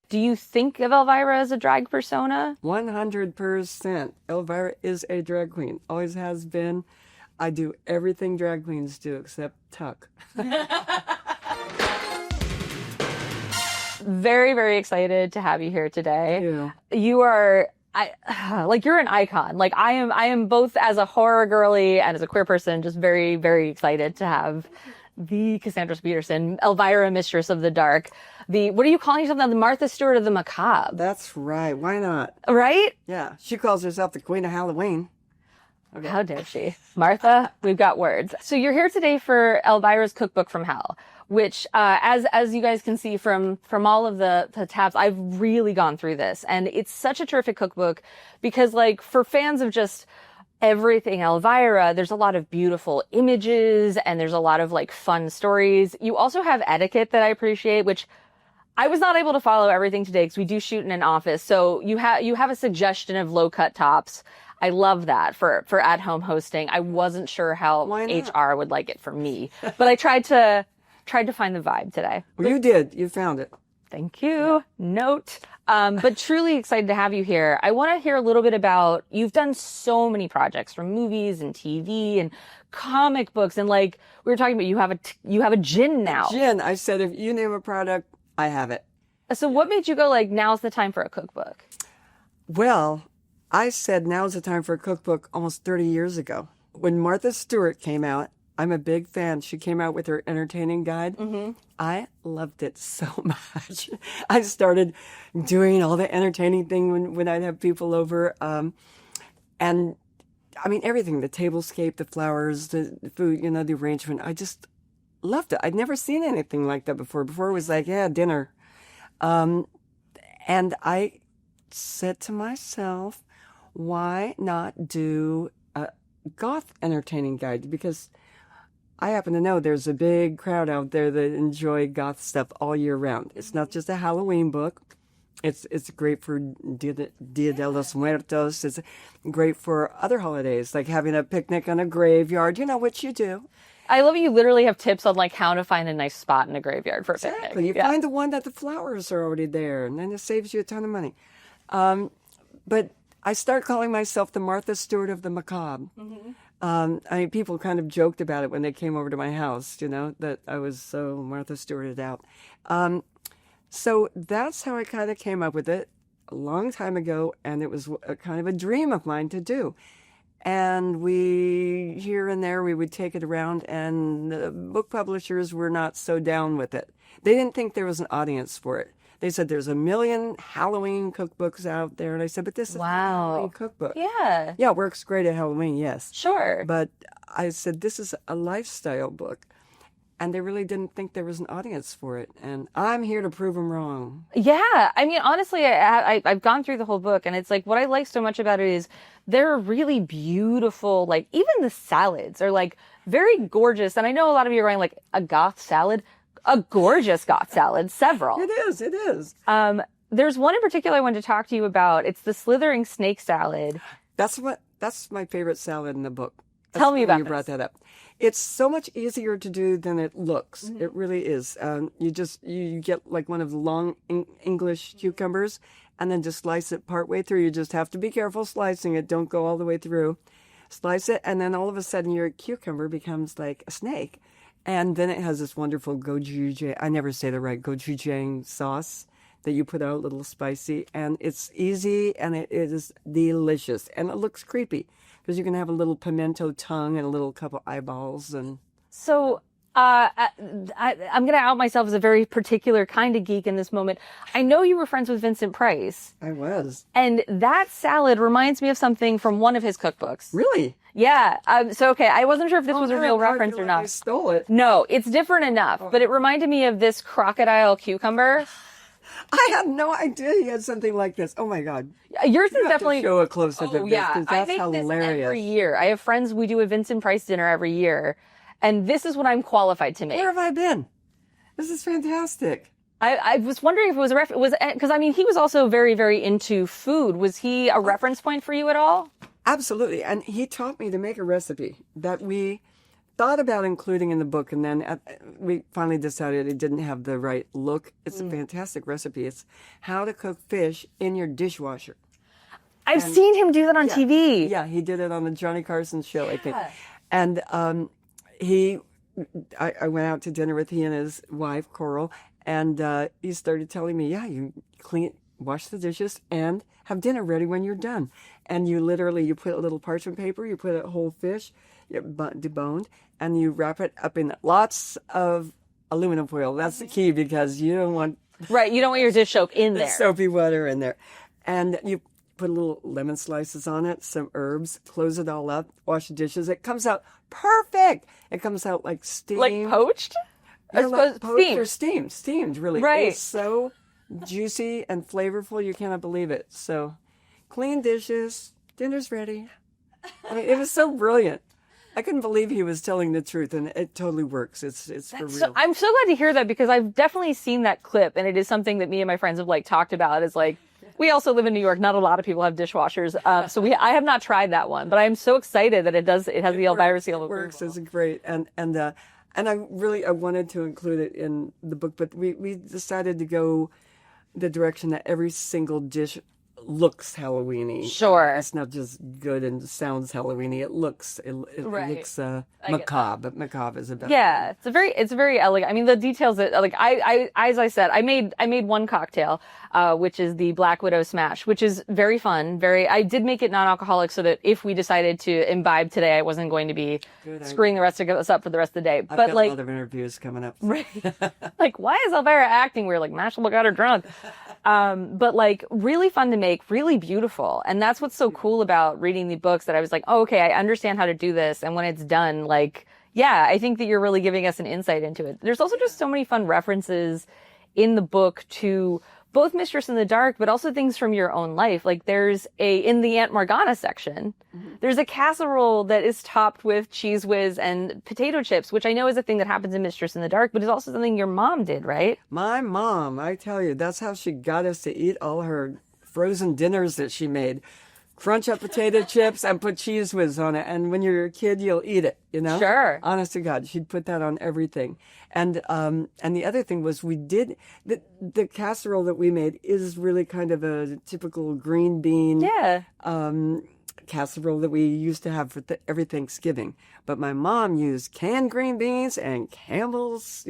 Do you think of Elvira as a drag persona? 100%. Elvira is a drag queen. Always has been. I do everything drag queens do except tuck. Very, very excited to have you here today. Yeah. You are, you're an icon. Like I am both as a horror girly and as a queer person, just very, very excited to have the Cassandra Peterson, Elvira, Mistress of the Dark. What are you calling yourself now? The Martha Stewart of the Macabre. That's right. Why not? Right? Yeah. She calls herself the Queen of Halloween. Okay. How dare she? Martha, we've got words. So you're here today for Elvira's Cookbook from Hell, which, as you guys can see from all of the tabs, I've really gone through this. And it's such a terrific cookbook because, like, for fans of just everything Elvira, there's a lot of beautiful images and there's a lot of, like, fun stories. You also have etiquette that I appreciate, which I was not able to follow everything today because we do shoot in an office. So you have a suggestion of low-cut tops. I love that for at-home hosting. I wasn't sure how HR would like it for me, but I tried to find the vibe today. Well, you did. You found it. Thank you. Yeah. Note. But truly excited to have you here. I want to hear a little bit about, you've done so many projects from movies and TV and comic books. And like we were talking about, you have a gin now. Gin. I said, if you name a product, I have it. So what made you go like, now's the time for a cookbook? Well, I said now's the time for a cookbook almost 30 years ago. When Martha Stewart came out, I'm a big fan. She came out with her entertaining guide. Mm-hmm. I loved it so much. I started doing all the entertaining thing when I'd have people over. And I mean, everything, the tablescape, the flowers, the food, the arrangement. I just loved it. I'd never seen anything like that before. Before it was like, yeah, dinner. And I said to myself, why not do a goth entertaining guide? Because I happen to know there's a big crowd out there that enjoy goth stuff all year round. It's not just a Halloween book. It's great for Dia de los Muertos. It's great for other holidays, like having a picnic on a graveyard, which you do. I love you literally have tips on like how to find a nice spot in a graveyard for a picnic. Exactly. You find the one that the flowers are already there, and then it saves you a ton of money. But I start calling myself the Martha Stewart of the Macabre. Mm-hmm. People kind of joked about it when they came over to my house, that I was so Martha Stewarted out. So that's how I kind of came up with it a long time ago, and it was kind of a dream of mine to do. And here and there, we would take it around, and the book publishers were not so down with it. They didn't think there was an audience for it. They said there's a million Halloween cookbooks out there. And I said, but this is a Halloween cookbook. Yeah. Yeah, it works great at Halloween, yes. Sure. But I said, this is a lifestyle book. And they really didn't think there was an audience for it. And I'm here to prove them wrong. Yeah. I mean, honestly, I've gone through the whole book. And it's like, what I like so much about it is they're really beautiful. Like, even the salads are like very gorgeous. And I know a lot of you are going like, a goth salad. A gorgeous goth salad, several. It is. There's one in particular I wanted to talk to you about. It's the slithering snake salad. That's my favorite salad in the book. Tell me about you this. Brought that up. It's so much easier to do than it looks. Mm-hmm. It really is. You get like one of the long English cucumbers and then just slice it partway through. You just have to be careful slicing it. Don't go all the way through. Slice it, and then all of a sudden your cucumber becomes like a snake. And then it has this wonderful gochujang, I never say the right, gochujang sauce that you put out, a little spicy. And it's easy, and it is delicious. And it looks creepy, because you can have a little pimento tongue and a little couple eyeballs. And so I'm going to out myself as a very particular kind of geek in this moment. I know you were friends with Vincent Price. I was. And that salad reminds me of something from one of his cookbooks. Really? Yeah. Okay. I wasn't sure if this was a real reference or not. I stole it. No, it's different enough. But it reminded me of this crocodile cucumber. I had no idea he had something like this. Oh my God. Yours you is definitely. Show a close up of this, yeah. because that's I make hilarious. this every year. I have friends. We do a Vincent Price dinner every year, and this is what I'm qualified to make. Where have I been? This is fantastic. I was wondering if it was a reference. Because I mean, he was also very, very into food. Was he a reference point for you at all? Absolutely. And he taught me to make a recipe that we thought about including in the book, and then we finally decided it didn't have the right look. It's a fantastic recipe. It's how to cook fish in your dishwasher. I've seen him do that on TV. Yeah, he did it on the Johnny Carson show, I think. And I went out to dinner with he and his wife, Coral, and he started telling me, you wash the dishes and have dinner ready when you're done. And you put a little parchment paper, you put a whole fish, deboned, and you wrap it up in lots of aluminum foil. That's the key, because you don't want... Right, you don't want your dish soap in there. Soapy water in there. And you put little lemon slices on it, some herbs, close it all up, wash the dishes. It comes out perfect. It comes out like steamed. Like poached? Like poached or steamed. Steamed, really. Right. It's so juicy and flavorful, you cannot believe it. So, clean dishes, dinner's ready. I mean, it was so brilliant. I couldn't believe he was telling the truth, and it totally works. It's for real. So, I'm so glad to hear that, because I've definitely seen that clip, and it is something that me and my friends have talked about. Is we also live in New York. Not a lot of people have dishwashers, so I have not tried that one, but I'm so excited that it has the Elvira seal of approval. It works. It's great, and I wanted to include it in the book, but we decided to go the direction that every single dish looks Halloween-y. Sure. It's not just good and sounds Halloween-y. It looks macabre. Macabre is the best. Yeah, it's very elegant. I mean, the details that I as I said, I made one cocktail, which is the Black Widow Smash, which is very fun. I did make it non-alcoholic so that if we decided to imbibe today, I wasn't going to be screwing the rest of us up for the rest of the day. I've got a lot of interviews coming up. Right. Why is Elvira acting weird? Mashable got her drunk. But really fun to make, really beautiful. And that's what's so cool about reading the books, that I was okay, I understand how to do this. And when it's done, I think that you're really giving us an insight into it. There's also just so many fun references in the book to both Mistress in the Dark, but also things from your own life. There's in the Aunt Morgana section, there's a casserole that is topped with Cheese Whiz and potato chips, which I know is a thing that happens in Mistress in the Dark, but is also something your mom did, right? My mom, I tell you, that's how she got us to eat all her frozen dinners that she made. Crunch up potato chips and put Cheese Whiz on it. And when you're a kid, you'll eat it, Sure. Honest to God, she'd put that on everything. And the other thing was we did, the casserole that we made is really kind of a typical green bean casserole that we used to have for every Thanksgiving. But my mom used canned green beans and Campbell's,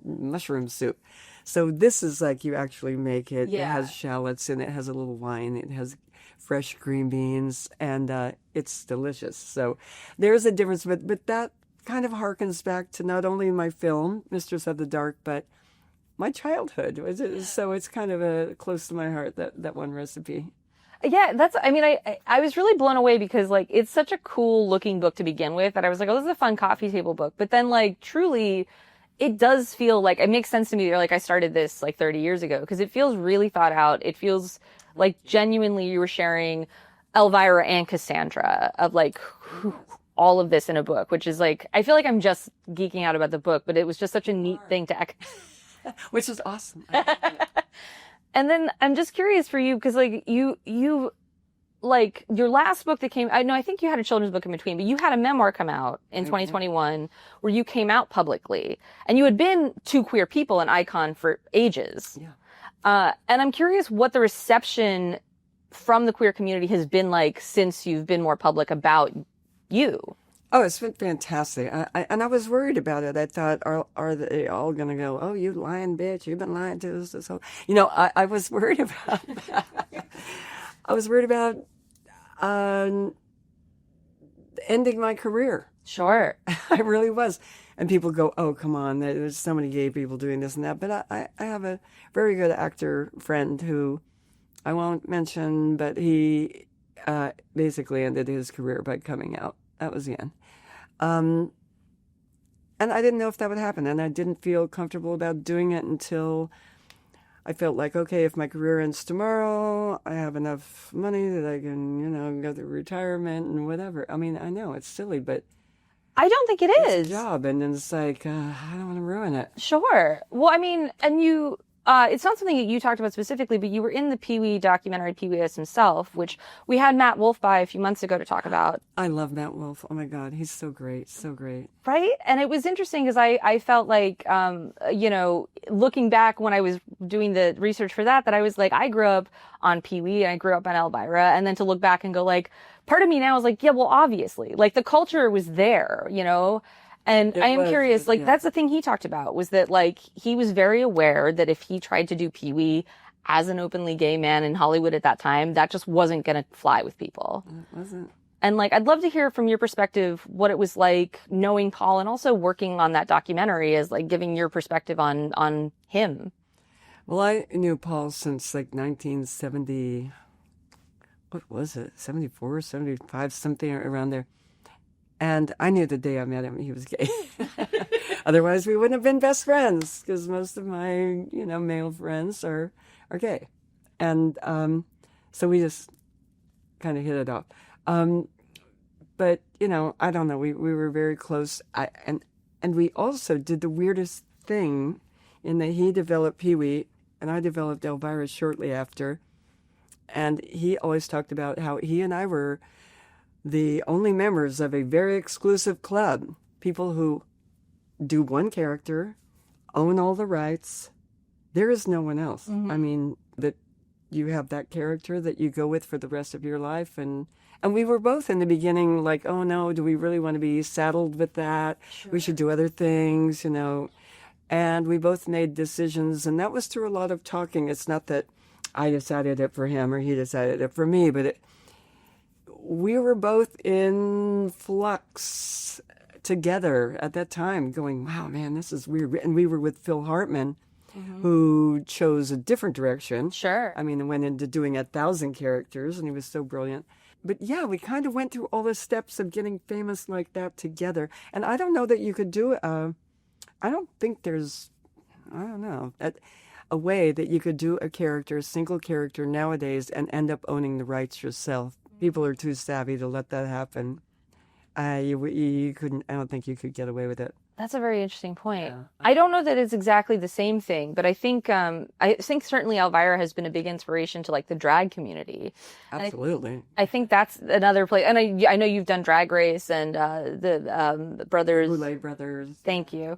mushroom soup. So this is you actually make it. Yeah. It has shallots in it. It has a little wine. It has fresh green beans, and it's delicious. So there's a difference, but that kind of harkens back to not only my film, Mistress of the Dark, but my childhood. So it's kind of close to my heart, that one recipe. Yeah, I was really blown away because it's such a cool looking book to begin with that I was this is a fun coffee table book. But then truly, it does feel it makes sense to me that I started this 30 years ago, because it feels really thought out. It feels genuinely you were sharing Elvira and Cassandra of all of this in a book, which is I feel I'm just geeking out about the book, but it was just such a neat thing to which is awesome. And then I'm just curious for you, because you your last book that came, I think you had a children's book in between, but you had a memoir come out in 2021 where you came out publicly, and you had been to queer people an icon for ages. Yeah. And I'm curious what the reception from the queer community has been since you've been more public about you. Oh, it's been fantastic. I was worried about it. I thought, are they all going to go, oh, you lying bitch, you've been lying to us this whole... I was worried about that. I was worried about ending my career. Sure. I really was. And people go, oh, come on, there's so many gay people doing this and that. But I have a very good actor friend who I won't mention, but he basically ended his career by coming out. That was the end. And I didn't know if that would happen. And I didn't feel comfortable about doing it until I felt okay, if my career ends tomorrow, I have enough money that I can, go through retirement and whatever. I mean, I know it's silly, but I don't think it is. It's a job, and then it's I don't want to ruin it. Sure. Well, and it's not something that you talked about specifically, but you were in the Pee-wee documentary, Pee-wee as Himself, which we had Matt Wolf by a few months ago to talk about. I love Matt Wolf. Oh my God, he's so great, so great. Right? And it was interesting because I felt like, looking back when I was doing the research for that I was like, I grew up on Pee-wee and I grew up on Elvira. And then to look back and go like, part of me now is like, yeah, well, obviously, like the culture was there, And I am curious, like, that's the thing he talked about was that, like, he was very aware that if he tried to do Pee-wee as an openly gay man in Hollywood at that time, that just wasn't going to fly with people. It wasn't. And, like, I'd love to hear from your perspective what it was like knowing Paul and also working on that documentary as, like, giving your perspective on him. Well, I knew Paul since, like, 1970, what was it, 74, 75, something around there. And I knew the day I met him he was gay. Otherwise, we wouldn't have been best friends because most of my, male friends are gay. And so we just kind of hit it off. But, I don't know. We were very close. And we also did the weirdest thing in that he developed Pee-wee and I developed Elvira shortly after. And he always talked about how he and I were the only members of a very exclusive club, people who do one character, own all the rights. There is no one else. Mm-hmm. I mean, that you have that character that you go with for the rest of your life. And we were both in the beginning like, oh no, do we really want to be saddled with that? Sure. We should do other things, And we both made decisions, and that was through a lot of talking. It's not that I decided it for him or he decided it for me, but we were both in flux together at that time going, wow, man, this is weird. And we were with Phil Hartman, mm-hmm. who chose a different direction. Sure. I mean, went into doing 1,000 characters, and he was so brilliant. But yeah, we kind of went through all the steps of getting famous like that together. And I don't know that you could do I don't think there's, a way that you could do a single character nowadays and end up owning the rights yourself. People are too savvy to let that happen. You couldn't. I don't think you could get away with it. That's a very interesting point. Yeah. I don't know that it's exactly the same thing, but I think certainly Elvira has been a big inspiration to like the drag community. Absolutely. I think that's another place. And I know you've done Drag Race and the brothers. Boulay Brothers. Thank you.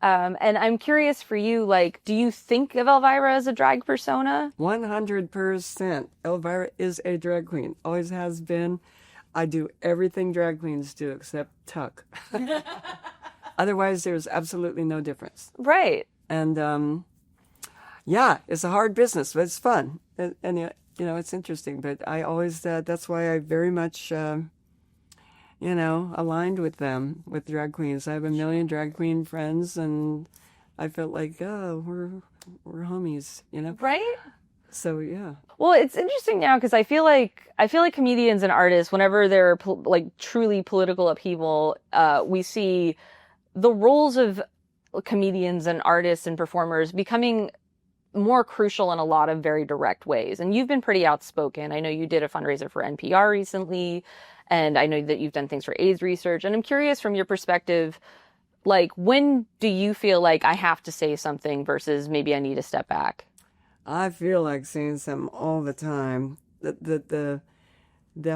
And I'm curious for you, like, do you think of Elvira as a drag persona? 100%. Elvira is a drag queen. Always has been. I do everything drag queens do except tuck. Otherwise, there's absolutely no difference. Right. And, yeah, it's a hard business, but it's fun. And it's interesting. But I always, that's why I very much... aligned with them, with drag queens. I have a million drag queen friends, and I felt like, oh, we're homies, Right? So, yeah. Well, it's interesting now because I feel like comedians and artists, whenever they're like truly political upheaval, we see the roles of comedians and artists and performers becoming more crucial in a lot of very direct ways. And you've been pretty outspoken. I know you did a fundraiser for NPR recently. And I know that you've done things for AIDS research. And I'm curious from your perspective, like, when do you feel like I have to say something versus maybe I need to step back? I feel like saying something all the time. The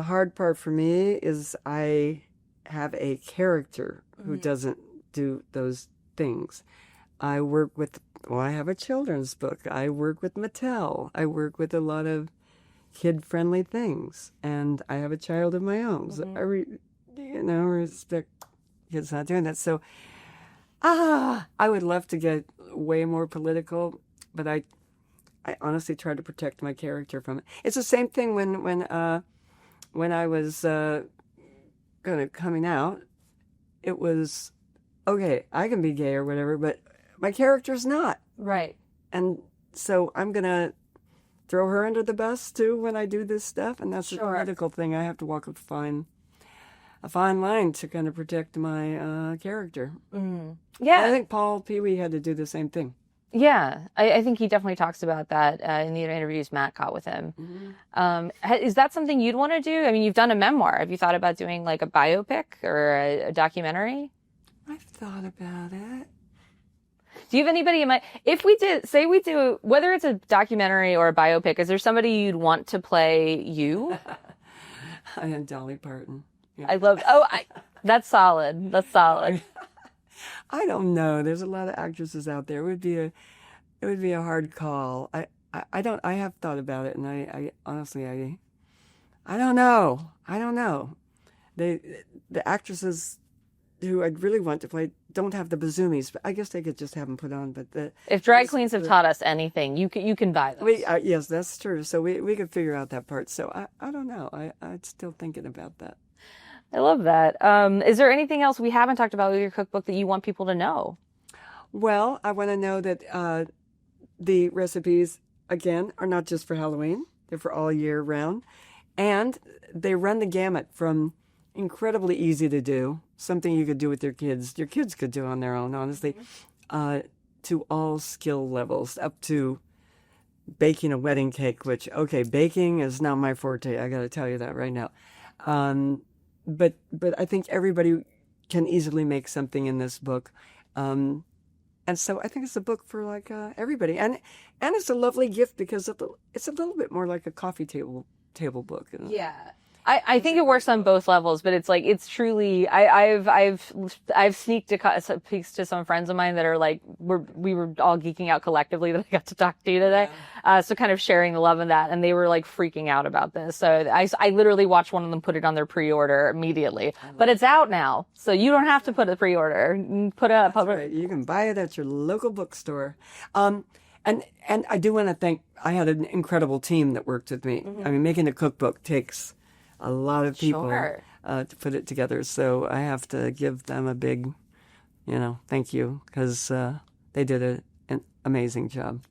hard part for me is I have a character who mm-hmm. doesn't do those things. I have a children's book. I work with Mattel. I work with a lot of kid-friendly things, and I have a child of my own. Mm-hmm. So I respect kids not doing that. So, I would love to get way more political, but I honestly try to protect my character from it. It's the same thing when I was coming out. It was okay. I can be gay or whatever, but my character's not. Right. And so I'm gonna throw her under the bus too when I do this stuff, and that's a political thing. I have to walk a fine line to kind of protect my character. Mm. Yeah, I think Paul Pee-wee had to do the same thing. Yeah, I think he definitely talks about that in the interviews Matt got with him. Mm-hmm. Is that something you'd want to do? I mean, you've done a memoir. Have you thought about doing like a biopic or a documentary? I've thought about it. Do you have anybody in mind? If we did, say we do, whether it's a documentary or a biopic, is there somebody you'd want to play you? I am Dolly Parton. Yeah. I love, that's solid. That's solid. I don't know. There's a lot of actresses out there. It would be a hard call. I have thought about it, and I honestly, I don't know. I don't know. The actresses who I'd really want to play don't have the bazoomies, but I guess they could just have them put on. But if drag queens have taught us anything, you can buy them. Yes, that's true. So we could figure out that part. So I don't know. I'm still thinking about that. I love that. Is there anything else we haven't talked about with your cookbook that you want people to know? Well, I want to know that the recipes, again, are not just for Halloween. They're for all year round. And they run the gamut from incredibly easy to do, something you could do with your kids could do on their own, honestly, to all skill levels, up to baking a wedding cake, which, okay, baking is not my forte. I got to tell you that right now. But I think everybody can easily make something in this book. And so I think it's a book for like everybody. And it's a lovely gift because it's a little bit more like a coffee table book. You know? Yeah. I think it works on both levels, but it's like, it's truly, I've sneaked peeks to some friends of mine that are like, we were all geeking out collectively that I got to talk to you today. Yeah. So kind of sharing the love of that. And they were like freaking out about this. So I literally watched one of them put it on their pre-order immediately, but it's out now. So you don't have to put a pre-order. Right. You can buy it at your local bookstore. And I do want to thank, I had an incredible team that worked with me. Mm-hmm. I mean, making a cookbook takes a lot of people to put it together. So I have to give them a big, thank you because they did an amazing job.